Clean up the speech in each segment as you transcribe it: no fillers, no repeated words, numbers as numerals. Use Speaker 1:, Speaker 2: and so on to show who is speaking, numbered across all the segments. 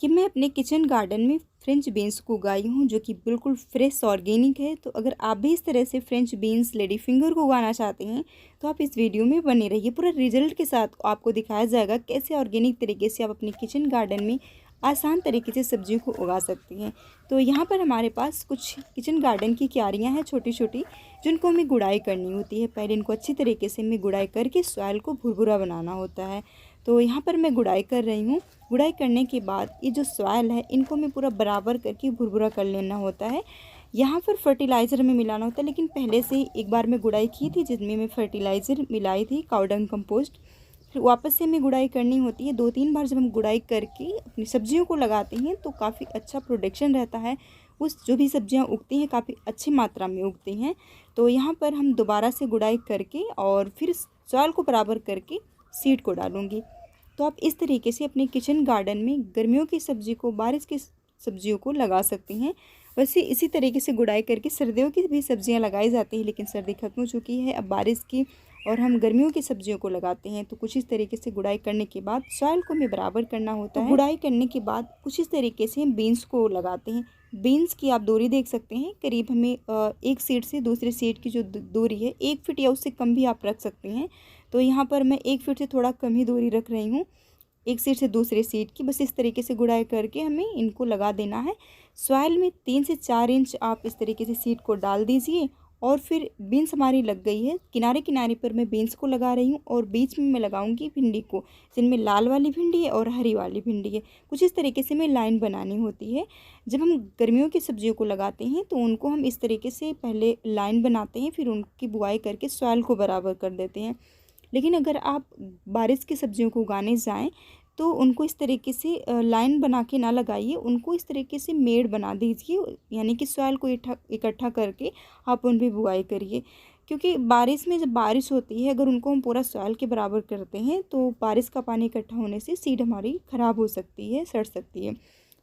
Speaker 1: कि मैं अपने किचन गार्डन में फ्रेंच बीन्स को उगाई हूँ, जो कि बिल्कुल फ्रेश ऑर्गेनिक है। तो अगर आप भी इस तरह से फ्रेंच बीन्स, लेडी फिंगर को उगाना चाहते हैं तो आप इस वीडियो में बने रहिए। पूरा रिजल्ट के साथ आपको दिखाया जाएगा कैसे ऑर्गेनिक तरीके से आप अपने किचन गार्डन में आसान तरीके से सब्जियों को उगा सकते हैं। तो यहाँ पर हमारे पास कुछ किचन गार्डन की क्यारियाँ हैं छोटी छोटी, जिनको हमें गुड़ाई करनी होती है। पहले इनको अच्छी तरीके से हमें गुड़ाई करके सॉइल को भुरभुरा बनाना होता है। तो यहाँ पर मैं गुड़ाई कर रही हूँ। गुड़ाई करने के बाद ये जो सॉइल है इनको हमें पूरा बराबर करके भुरभुरा कर लेना होता है। यहाँ पर फर्टिलाइज़र में मिलाना होता है, लेकिन पहले से ही एक बार मैं गुड़ाई की थी जिसमें मैं फर्टिलाइज़र मिलाई थी, काऊ डंग कंपोस्ट। फिर वापस से हमें गुड़ाई करनी होती है। 2-3 बार जब हम गुड़ाई करके अपनी सब्जियों को लगाते हैं तो काफ़ी अच्छा प्रोडक्शन रहता है। उस जो भी सब्जियां उगती हैं काफ़ी अच्छी मात्रा में उगती हैं। तो यहाँ पर हम दोबारा से गुड़ाई करके और फिर सॉइल को बराबर करके सीड को डालूँगी। तो आप इस तरीके से अपने किचन गार्डन में गर्मियों की सब्ज़ी को, बारिश की सब्जियों को लगा सकती हैं। वैसे इसी तरीके से गुड़ाई करके सर्दियों की भी सब्जियां लगाई जाती हैं, लेकिन सर्दी खत्म हो चुकी है, अब बारिश की और हम गर्मियों की सब्जियों को लगाते हैं। तो कुछ इस तरीके से गुड़ाई करने के बाद सॉइल को हमें बराबर करना होता है। गुड़ाई करने के बाद कुछ इस तरीके से हम बीन्स को लगाते हैं। बीन्स की आप दूरी देख सकते हैं, करीब हमें एक सीड से दूसरे सीड की जो दूरी है 1 फीट या उससे कम भी आप रख सकते हैं। तो यहाँ पर मैं 1 फीट से थोड़ा कम ही दूरी रख रही हूँ, एक सीड से दूसरे सीड की। बस इस तरीके से गुड़ाई करके हमें इनको लगा देना है। सॉइल में 3 से 4 इंच आप इस तरीके से सीड को डाल दीजिए। और फिर बीन्स हमारी लग गई है। किनारे किनारे पर मैं बीन्स को लगा रही हूँ और बीच में मैं लगाऊंगी भिंडी को, जिनमें लाल वाली भिंडी है और हरी वाली भिंडी है। कुछ इस तरीके से हमें लाइन बनानी होती है। जब हम गर्मियों की सब्जियों को लगाते हैं तो उनको हम इस तरीके से पहले लाइन बनाते हैं, फिर उनकी बुआई करके सॉइल को बराबर कर देते हैं। लेकिन अगर आप बारिश की सब्जियों को उगाने जाएं तो उनको इस तरीके से लाइन बना के ना लगाइए, उनको इस तरीके से मेड़ बना दीजिए, यानी कि सॉइल को इकट्ठा करके आप उन भी बुआई करिए। क्योंकि बारिश में जब बारिश होती है, अगर उनको हम पूरा सॉइल के बराबर करते हैं तो बारिश का पानी इकट्ठा होने से सीड हमारी ख़राब हो सकती है, सड़ सकती है।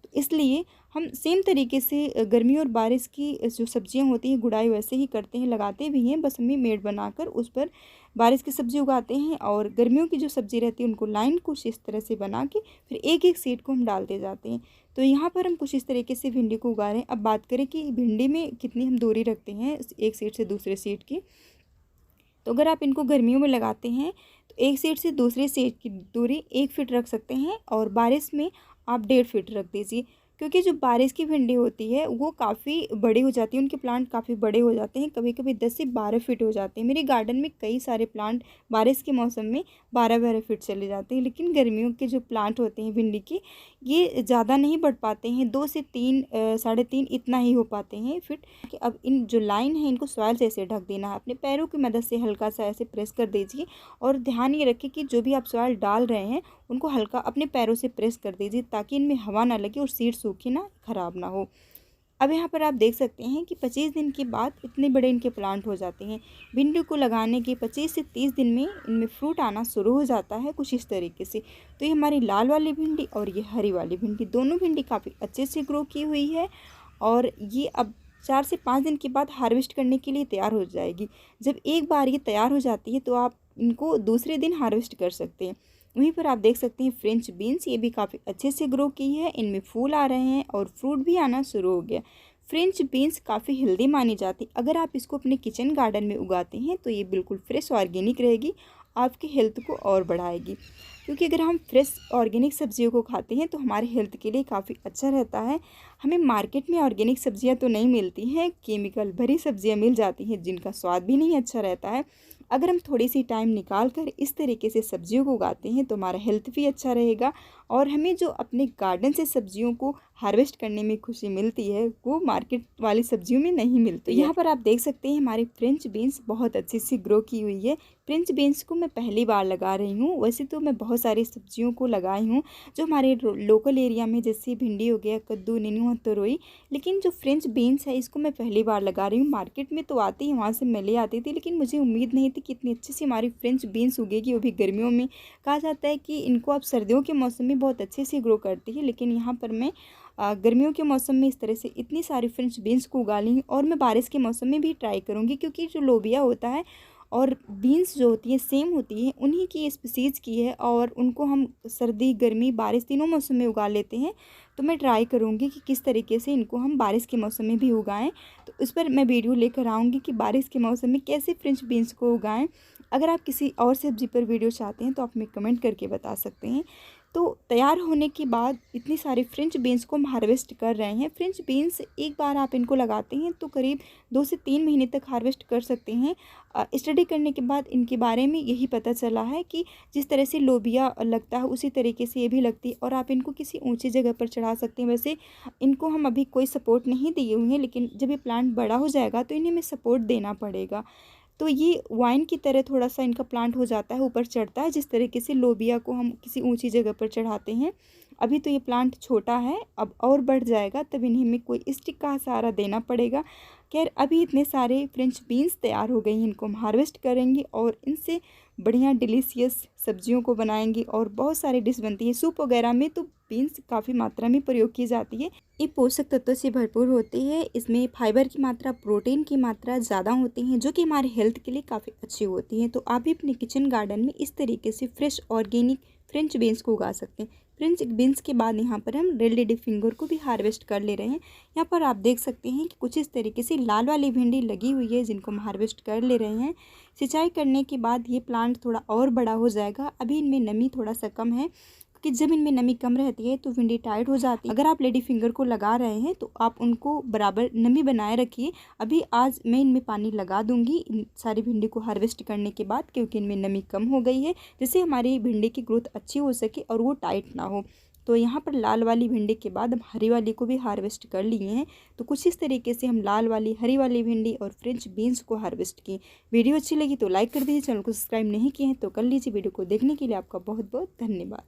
Speaker 1: तो इसलिए हम सेम तरीके से गर्मी और बारिश की जो सब्जियां होती हैं गुड़ाई वैसे ही करते हैं, लगाते भी हैं। बस हमें मेड़ बनाकर उस पर बारिश की सब्ज़ी उगाते हैं और गर्मियों की जो सब्ज़ी रहती है उनको लाइन कुछ इस तरह से बना के फिर एक एक सीड को हम डालते जाते हैं। तो यहाँ पर हम कुछ इस तरीके से भिंडी को उगा रहे हैं। अब बात करें कि भिंडी में कितनी हम दूरी रखते हैं एक सीड से दूसरे सीड की। तो अगर आप इनको गर्मियों में लगाते हैं तो एक सीड से दूसरे सीड की दूरी 1 फीट रख सकते हैं और बारिश में आप 1.5 फीट रख दीजिए। क्योंकि जो बारिश की भिंडी होती है वो काफ़ी बड़ी हो जाती है, उनके प्लांट काफ़ी बड़े हो जाते हैं, कभी कभी 10 से 12 फीट हो जाते हैं। मेरे गार्डन में कई सारे प्लांट बारिश के मौसम में 12-12 फीट चले जाते हैं। लेकिन गर्मियों के जो प्लांट होते हैं भिंडी के, ये ज़्यादा नहीं बढ़ पाते हैं, 2 से 3 3.5 इतना ही हो पाते हैं फिट। कि अब इन जो लाइन है इनको सॉइल से ऐसे ढक देना है, अपने पैरों की मदद से हल्का सा ऐसे प्रेस कर दीजिए। और ध्यान ये रखें कि जो भी आप सॉइल डाल रहे हैं उनको हल्का अपने पैरों से प्रेस कर दीजिए, ताकि इनमें हवा ना लगे और सीड सूखी ना, ख़राब ना हो। अब यहाँ पर आप देख सकते हैं कि 25 दिन के बाद इतने बड़े इनके प्लांट हो जाते हैं। भिंडी को लगाने के 25 से 30 दिन में इनमें फ्रूट आना शुरू हो जाता है कुछ इस तरीके से। तो ये हमारी लाल वाली भिंडी और ये हरी वाली भिंडी, दोनों भिंडी काफ़ी अच्छे से ग्रो की हुई है और ये अब 4 से 5 दिन के बाद हार्वेस्ट करने के लिए तैयार हो जाएगी। जब एक बार ये तैयार हो जाती है तो आप इनको दूसरे दिन हार्वेस्ट कर सकते हैं। वहीं पर आप देख सकते हैं फ्रेंच बीन्स, ये भी काफ़ी अच्छे से ग्रो की है, इनमें फूल आ रहे हैं और फ्रूट भी आना शुरू हो गया। फ्रेंच बीन्स काफ़ी हेल्दी मानी जाती, अगर आप इसको अपने किचन गार्डन में उगाते हैं तो ये बिल्कुल फ्रेश ऑर्गेनिक रहेगी, आपकी हेल्थ को और बढ़ाएगी। क्योंकि अगर हम फ्रेश ऑर्गेनिक सब्जियों को खाते हैं तो हमारे हेल्थ के लिए काफ़ी अच्छा रहता है। हमें मार्केट में ऑर्गेनिक सब्जियां तो नहीं मिलती हैं, केमिकल भरी सब्जियां मिल जाती हैं जिनका स्वाद भी नहीं अच्छा रहता है। अगर हम थोड़ी सी टाइम निकाल कर इस तरीके से सब्जियों को उगाते हैं तो हमारा हेल्थ भी अच्छा रहेगा और हमें जो अपने गार्डन से सब्जियों को हार्वेस्ट करने में खुशी मिलती है वो मार्केट वाली सब्जियों में नहीं मिलती है। यहाँ पर आप देख सकते हैं हमारी फ्रेंच बीन्स बहुत अच्छी सी ग्रो की हुई है। फ्रेंच बीन्स को मैं पहली बार लगा रही हूँ, वैसे तो मैं बहुत सारी सब्जियों को लगाई हूँ जो हमारे लोकल एरिया में, जैसे भिंडी हो गया, कद्दू, नीनू, तरोई। लेकिन जो फ्रेंच बीन्स है इसको मैं पहली बार लगा रही हूँ। मार्केट में तो आती है, वहाँ से मैं ले आती थी, लेकिन मुझे उम्मीद नहीं थी कि इतनी अच्छी सी हमारी फ्रेंच बीन्स उगेगी, वो भी गर्मियों में। कहा जाता है कि इनको आप सर्दियों के मौसम में बहुत अच्छे से ग्रो करती है, लेकिन यहाँ पर मैं गर्मियों के मौसम में इस तरह से इतनी सारी फ्रेंच बीन्स को उगा ली और मैं बारिश के मौसम में भी ट्राई करूँगी। क्योंकि जो लोबिया होता है और बीन्स जो होती है सेम होती है, उन्हीं की स्पीसीज़ की है और उनको हम सर्दी गर्मी बारिश तीनों मौसम में उगा लेते हैं। तो मैं ट्राई करूँगी कि किस तरीके से इनको हम बारिश के मौसम में भी उगाएं। तो इस पर मैं वीडियो लेकर आऊँगी कि बारिश के मौसम में कैसे फ्रेंच बीन्स को उगाएं। अगर आप किसी और सब्ज़ी पर वीडियो चाहते हैं तो आप हमें कमेंट करके बता सकते हैं। तो तैयार होने के बाद इतनी सारी फ्रेंच बीन्स को हम हार्वेस्ट कर रहे हैं। फ्रेंच बीन्स एक बार आप इनको लगाते हैं तो करीब 2 से 3 महीने तक हार्वेस्ट कर सकते हैं। स्टडी करने के बाद इनके बारे में यही पता चला है कि जिस तरह से लोबिया लगता है उसी तरीके से ये भी लगती है और आप इनको किसी ऊंची जगह पर चढ़ा सकते हैं। वैसे इनको हम अभी कोई सपोर्ट नहीं दिए हुए हैं, लेकिन जब ये प्लांट बड़ा हो जाएगा तो इन्हें हमें सपोर्ट देना पड़ेगा। तो ये वाइन की तरह थोड़ा-सा इनका प्लांट हो जाता है, ऊपर चढ़ता है, जिस तरीके से लोबिया को हम किसी ऊंची जगह पर चढ़ाते हैं। अभी तो ये प्लांट छोटा है, अब और बढ़ जाएगा तब इन्हें हमें कोई स्टिक का सहारा देना पड़ेगा। खैर अभी इतने सारे फ्रेंच बीन्स तैयार हो गई हैं, इनको हम हार्वेस्ट करेंगे और इनसे बढ़िया डिलीशियस सब्जियों को बनाएंगे और बहुत सारी डिश बनती है। सूप वगैरह में तो बीन्स काफ़ी मात्रा में प्रयोग की जाती है। ये पोषक तत्वों से भरपूर होती है, इसमें फाइबर की मात्रा प्रोटीन की मात्रा ज़्यादा होती हैं जो कि हमारे हेल्थ के लिए काफ़ी अच्छी होती हैं। तो आप भी अपने किचन गार्डन में इस तरीके से फ्रेश ऑर्गेनिक फ्रेंच बीन्स को उगा सकते हैं। फ्रेंच बीन्स के बाद यहाँ पर हम रेड लेडी फिंगर को भी हार्वेस्ट कर ले रहे हैं। यहाँ पर आप देख सकते हैं कि कुछ इस तरीके से लाल वाली भिंडी लगी हुई है जिनको हम हार्वेस्ट कर ले रहे हैं। सिंचाई करने के बाद ये प्लांट थोड़ा और बड़ा हो जाएगा। अभी इनमें नमी थोड़ा सा कम है कि जब इनमें नमी कम रहती है तो भिंडी टाइट हो जाती है। अगर आप लेडी फिंगर को लगा रहे हैं तो आप उनको बराबर नमी बनाए रखिए। अभी आज मैं इनमें पानी लगा दूंगी इन सारी भिंडी को हार्वेस्ट करने के बाद, क्योंकि इनमें नमी कम हो गई है, जिससे हमारी भिंडी की ग्रोथ अच्छी हो सके और वो टाइट ना हो। तो यहाँ पर लाल वाली भिंडी के बाद हम हरी वाली को भी हार्वेस्ट कर लिए हैं। तो कुछ इस तरीके से हम लाल वाली हरी वाली भिंडी और फ्रेंच बीन्स को हार्वेस्ट किए। वीडियो अच्छी लगी तो लाइक कर दीजिए, चैनल को सब्सक्राइब नहीं किए हैं तो कर लीजिए। वीडियो को देखने के लिए आपका बहुत बहुत धन्यवाद।